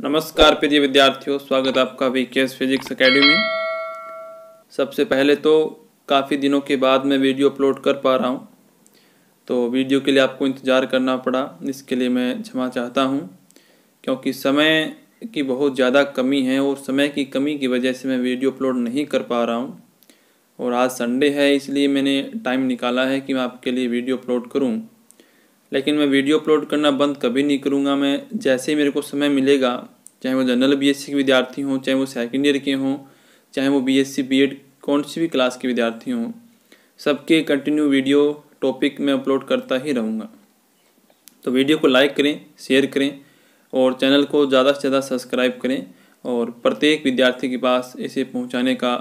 नमस्कार प्रिय विद्यार्थियों, स्वागत है आपका वीकेएस फिजिक्स एकेडमी में। सबसे पहले तो काफ़ी दिनों के बाद मैं वीडियो अपलोड कर पा रहा हूं, तो वीडियो के लिए आपको इंतज़ार करना पड़ा, इसके लिए मैं क्षमा चाहता हूं, क्योंकि समय की बहुत ज़्यादा कमी है और समय की कमी की वजह से मैं वीडियो अपलोड नहीं कर पा रहा हूं। और आज संडे है, इसलिए मैंने टाइम निकाला है कि मैं आपके लिए वीडियो अपलोड करूँ। लेकिन मैं वीडियो अपलोड करना बंद कभी नहीं करूँगा। मैं जैसे ही मेरे को समय मिलेगा, चाहे वो जनरल बीएससी के विद्यार्थी हों, चाहे वो सेकेंड ईयर के हों, चाहे वो बीएससी बीएड कौन सी भी क्लास के विद्यार्थी हों, सबके कंटिन्यू वीडियो टॉपिक में अपलोड करता ही रहूँगा। तो वीडियो को लाइक करें, शेयर करें और चैनल को ज़्यादा से ज़्यादा सब्सक्राइब करें और प्रत्येक विद्यार्थी के पास इसे पहुँचाने का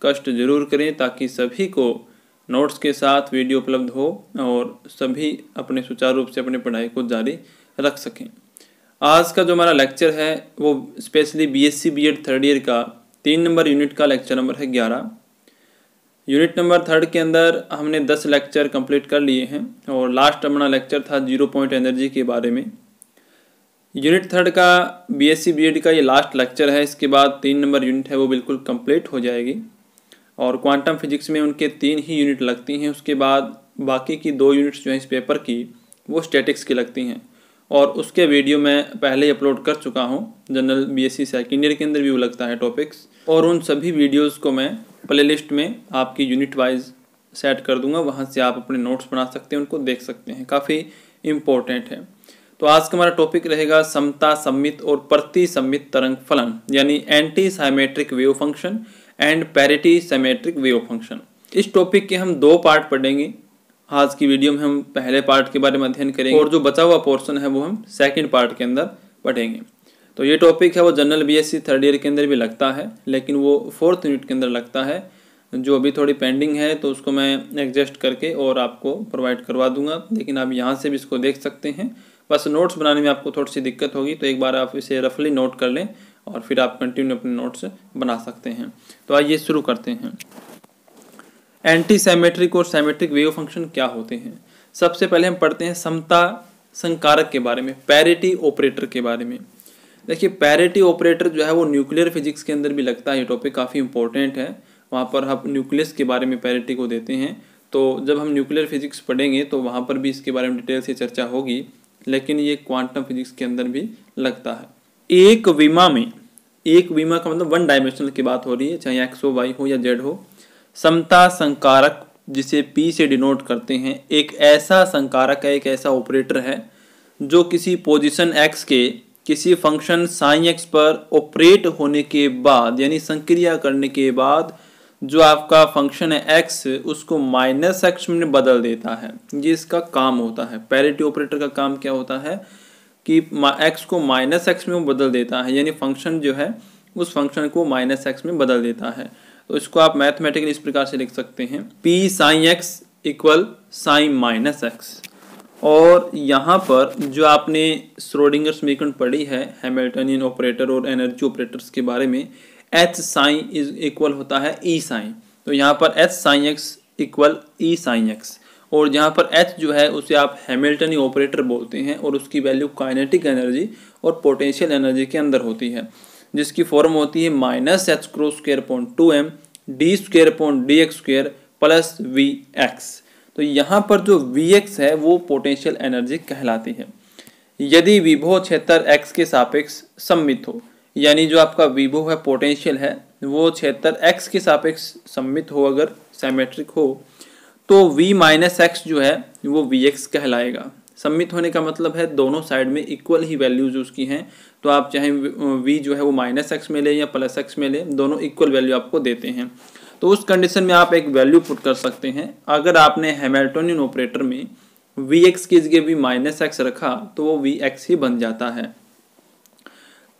कष्ट जरूर करें, ताकि सभी को नोट्स के साथ वीडियो उपलब्ध हो और सभी अपने सुचारू रूप से अपनी पढ़ाई को जारी रख सकें। आज का जो हमारा लेक्चर है वो specially BSc BEd third year का 3 नंबर यूनिट का लेक्चर नंबर है 11। यूनिट नंबर 3 के अंदर हमने 10 लेक्चर कंप्लीट कर लिए हैं और लास्ट अपना लेक्चर था 0 पॉइंट एनर्जी के बारे में। यूनिट 3 का बीएससी बीएड का ये लास्ट लेक्चर है। इसके बाद 3 नंबर यूनिट है वो बिल्कुल कंप्लीट हो जाएगी और क्वांटम फिजिक्स में उनके 3 ही यूनिट लगती हैं। उसके बाद बाकी की 2 यूनिट्स जो हैं इस पेपर की वो स्टैटिक्स की लगती हैं और उसके वीडियो मैं पहले ही अपलोड कर चुका हूं। जनरल बीएससी सेकेंड ईयर के अंदर भी वो लगता है टॉपिक्स, और उन सभी वीडियोस को मैं प्लेलिस्ट में आपकी यूनिट वाइज सेट कर दूंगा। वहां से आप अपने नोट्स बना सकते हैं, उनको देख सकते हैं, काफ़ी इम्पोर्टेंट है। तो आज का हमारा टॉपिक रहेगा समता सममित और प्रतिसममित तरंग फलन, यानी anti symmetric wave function and parity symmetric wave function. इस टॉपिक के हम 2 पार्ट पढ़ेंगे। आज की वीडियो में हम पहले पार्ट के बारे में अध्ययन करेंगे और जो बचा हुआ पोर्शन है वो हम सेकंड पार्ट के अंदर पढ़ेंगे। तो ये टॉपिक है वो जनरल बीएससी थर्ड ईयर के अंदर भी लगता है, लेकिन वो 4th यूनिट के अंदर लगता है, जो अभी थोड़ी पेंडिंग है, तो उसको मैं एडजस्ट करके और आपको प्रोवाइड करवा दूंगा। लेकिन आप यहाँ से भी इसको देख सकते हैं। बस नोट्स बनाने में आपको थोड़ी सी दिक्कत होगी, तो एक बार आप इसे रफली नोट कर लें और फिर आप कंटिन्यू अपने नोट्स बना सकते हैं। तो आइए शुरू करते हैं। एंटी साइमेट्रिक और साइमेट्रिक वेव फंक्शन क्या होते हैं। सबसे पहले हम पढ़ते हैं समता संकारक के बारे में, पैरिटी ऑपरेटर के बारे में। देखिए, पैरिटी ऑपरेटर जो है वो न्यूक्लियर फिजिक्स के अंदर भी लगता है। ये टॉपिक काफ़ी इंपॉर्टेंट है। वहाँ पर हम न्यूक्लियस के बारे में पैरिटी को देते हैं। तो जब हम न्यूक्लियर फिजिक्स पढ़ेंगे तो वहाँ पर भी इसके बारे में डिटेल से चर्चा होगी, लेकिन ये क्वांटम फिजिक्स के अंदर भी लगता है। एक विमा का मतलब 1 डायमेंशनल की बात हो रही है, चाहे एक्स हो, वाई हो या जेड हो। समता संकारक, जिसे पी से डिनोट करते हैं, एक ऐसा संकारक है, एक ऐसा ऑपरेटर है जो किसी पोजीशन एक्स के किसी फंक्शन साइन एक्स पर ऑपरेट होने के बाद, यानी संक्रिया करने के बाद, जो आपका फंक्शन है एक्स, उसको माइनस एक्स में बदल देता है। ये इसका काम होता है। पैरिटी ऑपरेटर का काम क्या होता है कि एक्स को माइनस एक्स में बदल देता है, यानी फंक्शन जो है उस फंक्शन को माइनस एक्स में बदल देता है। तो इसको आप मैथमेटिकली इस प्रकार से लिख सकते हैं, पी साइन x equal psi minus x. और यहाँ पर जो आपने श्रोडिंगर समीकरण पढ़ी है हैमिल्टनियन ऑपरेटर और एनर्जी ऑपरेटर्स के बारे में, एच साइन इज इक्वल होता है ई साइन। तो यहाँ पर एच साइन एक्स इक्वल ई साइन एक्स, और जहाँ पर एच जो है उसे आप हैमिल्टनी ऑपरेटर बोलते हैं और उसकी वैल्यू काइनेटिक एनर्जी और पोटेंशियल एनर्जी के अंदर होती है, जिसकी फॉर्म होती है minus h cross square upon 2m d square upon d x square plus V x. तो यहाँ पर जो वी एक्स है वो पोटेंशियल एनर्जी कहलाती है। यदि विभव क्षेत्र एक्स के सापेक्ष सममित हो, यानी जो आपका विभव है, पोटेंशियल है, वो क्षेत्र एक्स के सापेक्ष सममित हो, अगर सिमेट्रिक हो, तो v माइनस एक्स जो है वो वी एक्स कहलाएगा। सममित होने का मतलब है दोनों साइड में इक्वल ही वैल्यूज उसकी हैं। तो आप चाहे v जो है वो माइनस एक्स में ले या प्लस एक्स में ले, दोनों इक्वल वैल्यू आपको देते हैं। तो उस कंडीशन में आप एक वैल्यू पुट कर सकते हैं। अगर आपने हैमिल्टनियन ऑपरेटर में वी एक्स की जगह भी माइनस एक्स रखा तो वो वी एक्स ही बन जाता है।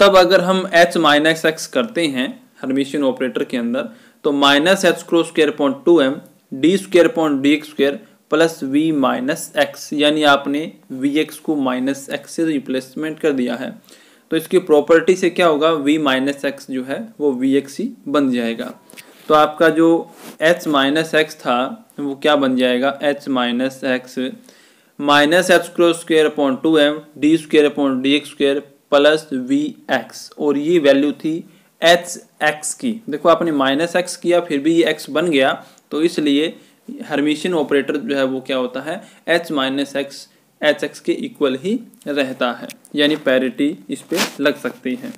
तब अगर हम एच माइनस एक्स करते हैं हर्मिशियन ऑपरेटर के अंदर, तो minus h cross square upon 2m d square upon d x square plus V minus x, यानी आपने वी एक्स को माइनस एक्स से रिप्लेसमेंट कर दिया है। तो इसकी प्रॉपर्टी से क्या होगा, वी माइनस एक्स जो है वो वी एक्स ही बन जाएगा। तो आपका जो एच माइनस एक्स था वो क्या बन जाएगा, h minus x minus h cross square upon 2m d square upon d x square plus V x, और ये वैल्यू थी एच एक्स की। देखो आपने माइनस एक्स किया फिर भी ये एक्स बन गया, तो इसलिए हर्मिशियन ऑपरेटर जो है वो क्या होता है, H minus x H x के इक्वल ही रहता है, यानी पैरिटी इस पे लग सकती है।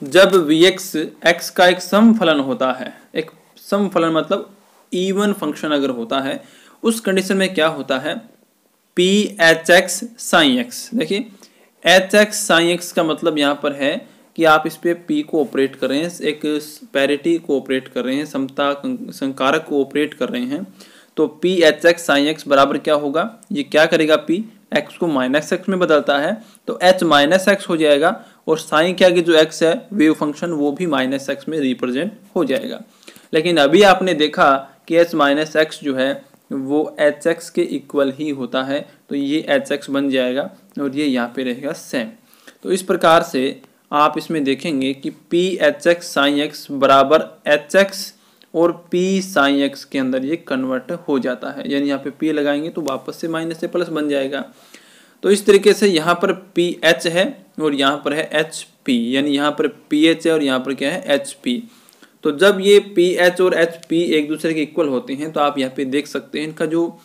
जब वी एक्स एक्स का एक सम फलन होता है, एक सम फलन मतलब इवन फंक्शन अगर होता है, उस कंडीशन में क्या होता है, P H x sine x. देखिए एच एक्स साइन एक्स का मतलब यहाँ पर है कि आप इस पे पी को ऑपरेट कर रहे हैं, एक पैरिटी को ऑपरेट कर रहे हैं, समता संकारक को ऑपरेट कर रहे हैं। तो P H x sine x बराबर क्या होगा, ये क्या करेगा, पी एक्स को माइनस एक्स में बदलता है तो एच माइनस एक्स हो जाएगा, और साइन के आगे जो एक्स है वेव फंक्शन वो भी माइनस एक्स में रिप्रेजेंट हो जाएगा। लेकिन अभी आपने देखा कि एच माइनस एक्स जो है वो एच एक्स के इक्वल ही होता है, तो ये एच एक्स बन जाएगा और ये यहाँ पे रहेगा सेम। तो इस प्रकार से आप इसमें देखेंगे कि P H x sine x बराबर एच एक्स और पी साइन एक्स के अंदर ये कन्वर्ट हो जाता है, यानी यहाँ पे पी लगाएंगे तो वापस से माइनस से प्लस बन जाएगा। तो इस तरीके से यहाँ पर पी एच है और यहाँ पर है एच पी, यानी यहाँ पर पी एच है और यहाँ पर क्या है, एच पी। तो जब ये पी एच और एच पी एक दूसरे के इक्वल होते हैं तो आप यहाँ पे देख सकते हैं इनका जो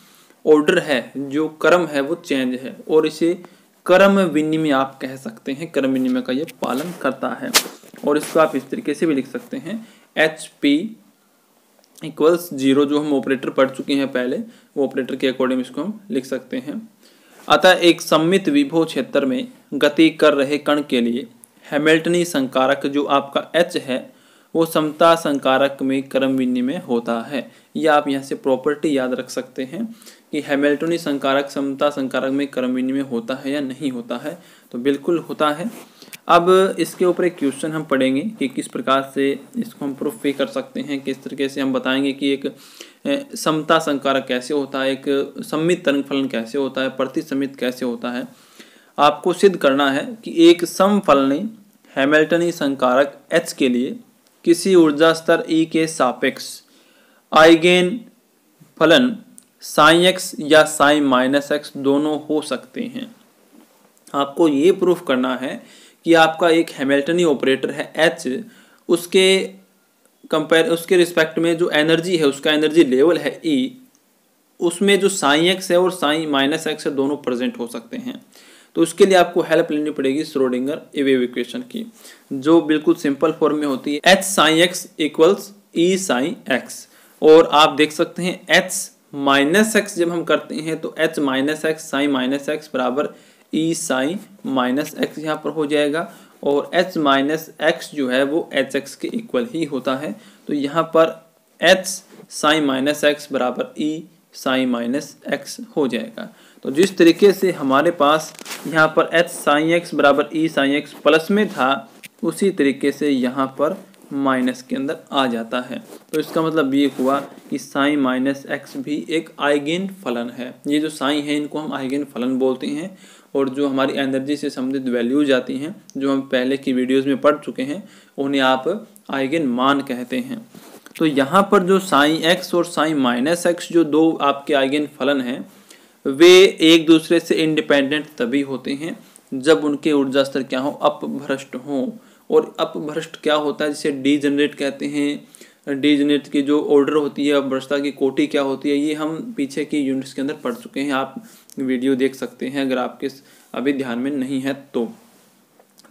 ऑर्डर है, जो क्रम है वो चेंज है, और इसे क्रम विनिमय आप कह सकते हैं, क्रम विनिमय का ये पालन करता है। और इसको आप इस तरीके से भी लिख सकते हैं, एच पी इक्वल्स 0, जो हम ऑपरेटर पढ़ चुके हैं पहले, वो ऑपरेटर के अकॉर्डिंग इसको हम लिख सकते हैं। अतः एक सममित विभव क्षेत्र में गति कर रहे कण के लिए हैमिल्टनी संकारक जो आपका H है वो समता संकारक में क्रम विनिमय होता है। यह आप यहाँ से प्रॉपर्टी याद रख सकते हैं कि हैमिल्टनी संकारक समता संकारक में क्रम विनिमय होता है या नहीं होता है, तो बिल्कुल होता है। अब इसके ऊपर एक क्वेश्चन हम पढ़ेंगे कि किस प्रकार से इसको हम प्रूफ भी कर सकते हैं, किस तरीके से हम बताएंगे कि एक समता संकारक कैसे होता है, एक सममित तरंग फलन कैसे होता है, प्रतिसमित कैसे होता है। आपको सिद्ध करना है कि एक समफलनी हैमिल्टनी संकारक H के लिए किसी ऊर्जा स्तर E के सापेक्ष आइगेन फलन साइन एक्स या साइन माइनस एक्स दोनों हो सकते हैं। आपको ये प्रूफ करना है कि आपका एक हैमिल्टनी ऑपरेटर है H, उसके रिस्पेक्ट में जो एनर्जी है, उसका एनर्जी लेवल है E, उसमें जो साइन एक्स है और साइन माइनस एक्स है दोनों प्रेजेंट हो सकते हैं। तो उसके लिए आपको हेल्प लेनी पड़ेगी श्रोडिंगर वेव इक्वेशन की, जो बिल्कुल सिंपल फॉर्म में होती है H sine x equals E sine x. और आप देख सकते हैं H माइनस एक्स जब हम करते हैं तो H minus x psi minus x बराबर E साइन माइनस एक्स यहाँ पर हो जाएगा, और H माइनस एक्स जो है वो एच एक्स के इक्वल ही होता है। तो यहाँ पर H साइन माइनस एक्स बराबर E साइन माइनस एक्स हो जाएगा। तो जिस तरीके से हमारे पास यहाँ पर H साइन एक्स बराबर E साइन एक्स प्लस में था, उसी तरीके से यहाँ पर माइनस के अंदर आ जाता है। तो इसका मतलब ये हुआ कि साइन माइनस एक्स भी एक आइगेन फलन है। ये जो साइन है इनको हम आइगेन फलन बोलते हैं, और जो हमारी एनर्जी से संबंधित वैल्यूज आती हैं जो हम पहले की वीडियोस में पढ़ चुके हैं उन्हें आप आइगेन मान कहते हैं। तो यहाँ पर जो साइन एक्स और साइन माइनस एक्स जो दो आपके आइगेन फलन हैं वे एक दूसरे से इंडिपेंडेंट तभी होते हैं जब उनके ऊर्जा स्तर क्या हो, अपभ्रष्ट हों। और अपभ्रष्ट क्या होता है, जिसे डीजेनरेट कहते हैं। डीजेनरेट की जो ऑर्डर होती है, अपभ्रष्टता की कोटि क्या होती है, ये हम पीछे की यूनिट्स के अंदर पढ़ चुके हैं। आप वीडियो देख सकते हैं अगर आपके अभी ध्यान में नहीं है तो।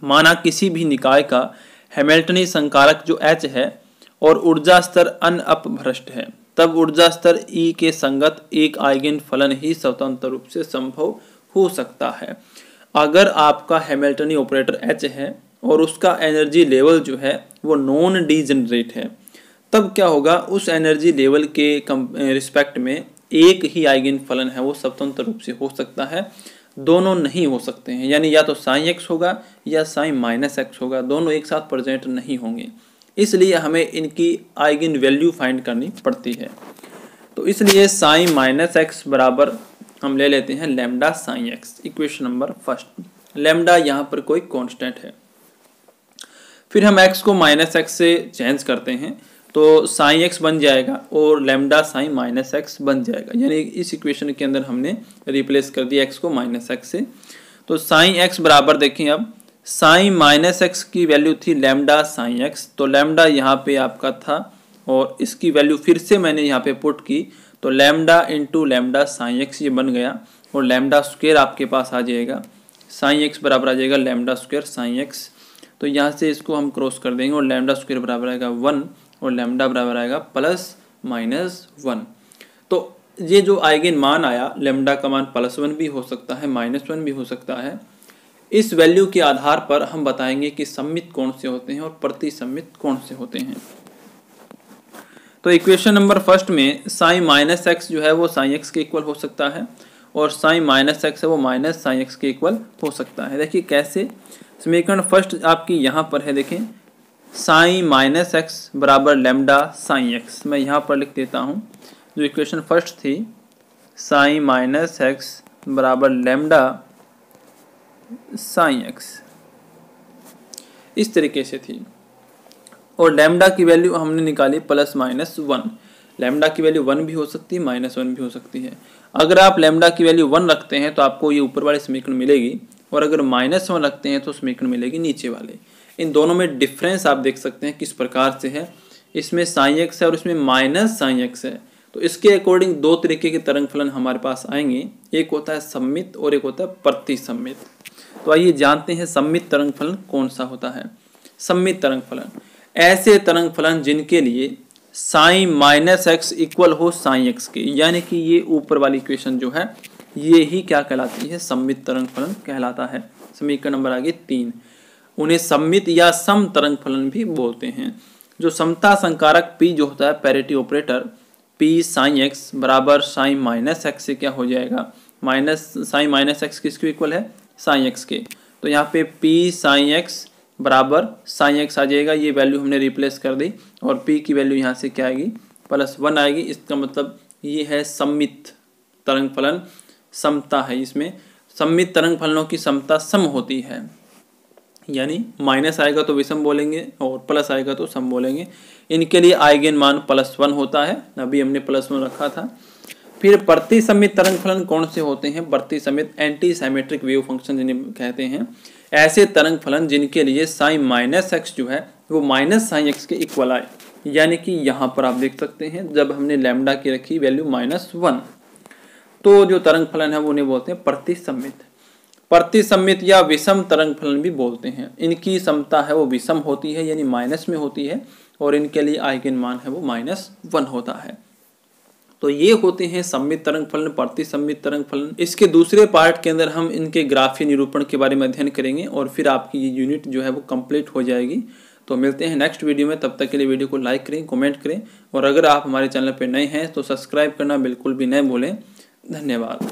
माना किसी भी निकाय का हैमिल्टनी संकारक जो H है और ऊर्जा स्तर अनअपभ्रष्ट है, तब ऊर्जा स्तर E के संगत एक आइगेन फलन ही स्वतंत्र रूप से संभव हो सकता है। अगर आपका हैमिल्टनी ऑपरेटर H है और उसका एनर्जी लेवल जो है वो नॉन डीजेनरेट है, तब क्या होगा, उस एनर्जी लेवल के रिस्पेक्ट में एक ही आइगेन फलन है वो स्वतंत्र रूप से हो सकता है, दोनों नहीं हो सकते हैं। यानी या तो साइन एक्स होगा या साइन माइनस एक्स होगा, दोनों एक साथ प्रेजेंट नहीं होंगे। इसलिए हमें इनकी आइगेन वैल्यू फाइंड करनी पड़ती है। तो इसलिए साइन माइनस एक्स बराबर हम ले लेते हैं lambda sine x. Equation number first, lambda यहाँ पर कोई कांस्टेंट है, फिर हम x को माइनस एक्स से चेंज करते हैं तो साइन एक्स बन जाएगा और लैम्डा साइन माइनस एक्स बन जाएगा। यानी इस इक्वेशन के अंदर हमने रिप्लेस कर दिया x को माइनस एक्स से। तो साइन एक्स बराबर देखें अब साइन माइनस एक्स की वैल्यू थी लैम्डा साइन एक्स, तो लैम्डा यहाँ पे आपका था और इसकी वैल्यू फिर से मैंने यहाँ पे पुट की तो lambda into lambda sine x ये बन गया और लैम्डा स्क्वायर आपके पास आ जाएगा, साइन एक्स बराबर आ जाएगा लैम्डा स्क्वायर साइन एक्स। तो यहाँ से इसको हम क्रॉस कर देंगे और लैम्डा स्क्वायर बराबर आएगा 1 और लैम्डा बराबर आएगा +-1। तो ये जो आइगन मान आया लैम्डा का मान +1 भी हो सकता है -1 भी हो सकता है। इस वैल्यू के आधार पर हम बताएंगे कि सममित कौन से होते हैं और प्रतिसम्मित कौन से होते हैं। तो इक्वेशन नंबर फर्स्ट में साइन माइनस एक्स जो है वो साइन एक्स के इक्वल हो सकता है और साइन माइनस एक्स है वो माइनस साइन एक्स के इक्वल हो सकता है। देखिए कैसे, समीकरण फर्स्ट आपकी यहाँ पर है, देखें साइन माइनस एक्स बराबर लैम्डा साइन एक्स, मैं यहाँ पर लिख देता हूँ। जो इक्वेशन फर्स्ट थी साइन माइनस एक्स बराबर लैम्डा साइन एक्स इस तरीके से थी और लैम्डा की वैल्यू हमने निकाली +-1। लैम्डा की वैल्यू 1 भी हो सकती है -1 भी हो सकती है। अगर आप लैम्डा की वैल्यू 1 रखते हैं तो आपको ये ऊपर वाले समीकरण मिलेगी और अगर -1 रखते हैं तो समीकरण मिलेगी नीचे वाले। इन दोनों में डिफरेंस आप देख सकते हैं किस प्रकार से है, इसमें साइन एक्स है और इसमें माइनस साइन एक्स है। तो इसके अकॉर्डिंग दो तरीके के तरंग फलन हमारे पास आएंगे, एक होता है सममित और एक होता है प्रतिसम्मित। तो आइए जानते हैं सममित तरंग फलन कौन सा होता है। सममित तरंग फलन ऐसे तरंग फलन जिनके लिए साइन माइनस एक्स इक्वल हो साइन एक्स के, यानी कि ये ऊपर वाली इक्वेशन जो है ये ही क्या कहलाती है, सममित तरंग फलन कहलाता है। समीकरण नंबर आगे 3, उन्हें सममित या सम तरंग फलन भी बोलते हैं। जो समता संकारक P जो होता है parity operator P sine x बराबर साइन माइनस एक्स से क्या हो जाएगा, साइन माइनस एक्स किसके इक्वल है, साइन एक्स के। तो यहाँ पे P साइन एक्स बराबर साइन एक्स आ जाएगा, ये वैल्यू हमने रिप्लेस कर दी और P की वैल्यू यहाँ से क्या आएगी +1 आएगी। इसका मतलब ये है सममित तरंग फलन, समता है इसमें। सममित तरंग फलनों की समता सम होती है, यानी माइनस आएगा तो विषम बोलेंगे और प्लस आएगा तो सम बोलेंगे। इनके लिए आइगन मान +1 होता है, अभी हमने +1 रखा था। फिर प्रतिसम्मित तरंग फलन कौन से होते हैं, प्रतिसम्मित एंटी साइमेट्रिक वेव फंक्शन जिन्हें कहते हैं। ऐसे तरंग फलन जिनके लिए साइन माइनस एक्स जो है वो माइनस साइन एक्स के इक्वल आए, यानी कि यहाँ पर आप देख सकते हैं जब हमने लैम्डा की रखी वैल्यू -1, तो जो तरंग फलन है वो उन्हें बोलते हैं प्रतिसम्मित। प्रतिसम्मित या विषम तरंग फलन भी बोलते हैं। इनकी समता है वो विषम होती है, यानी माइनस में होती है और इनके लिए आइगन मान है वो -1 होता है। तो ये होते हैं सममित तरंग फलन, प्रतिसम्मित तरंग फलन। इसके दूसरे पार्ट के अंदर हम इनके ग्राफीय निरूपण के बारे में अध्ययन करेंगे और फिर आपकी ये यूनिट जो है वो कंप्लीट हो जाएगी। तो मिलते हैं नेक्स्ट वीडियो में, तब तक के लिए वीडियो को लाइक करें, कमेंट करें और अगर आप हमारे चैनल पर नए हैं तो सब्सक्राइब करना बिल्कुल भी न भूलें। धन्यवाद।